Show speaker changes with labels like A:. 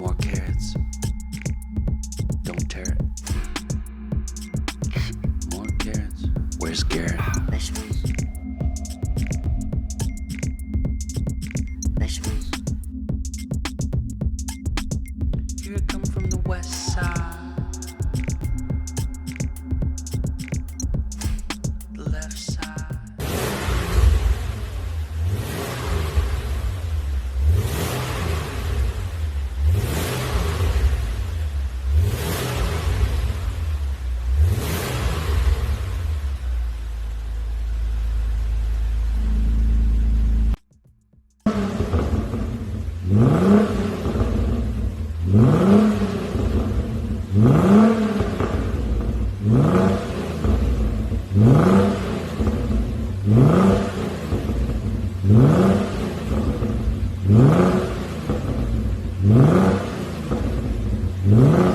A: More carrots. Don't tear it. More carrots. Where's Garrett?
B: Vegetables. Vegetables.
A: Here I come from the west side. The left side.
C: Yeah.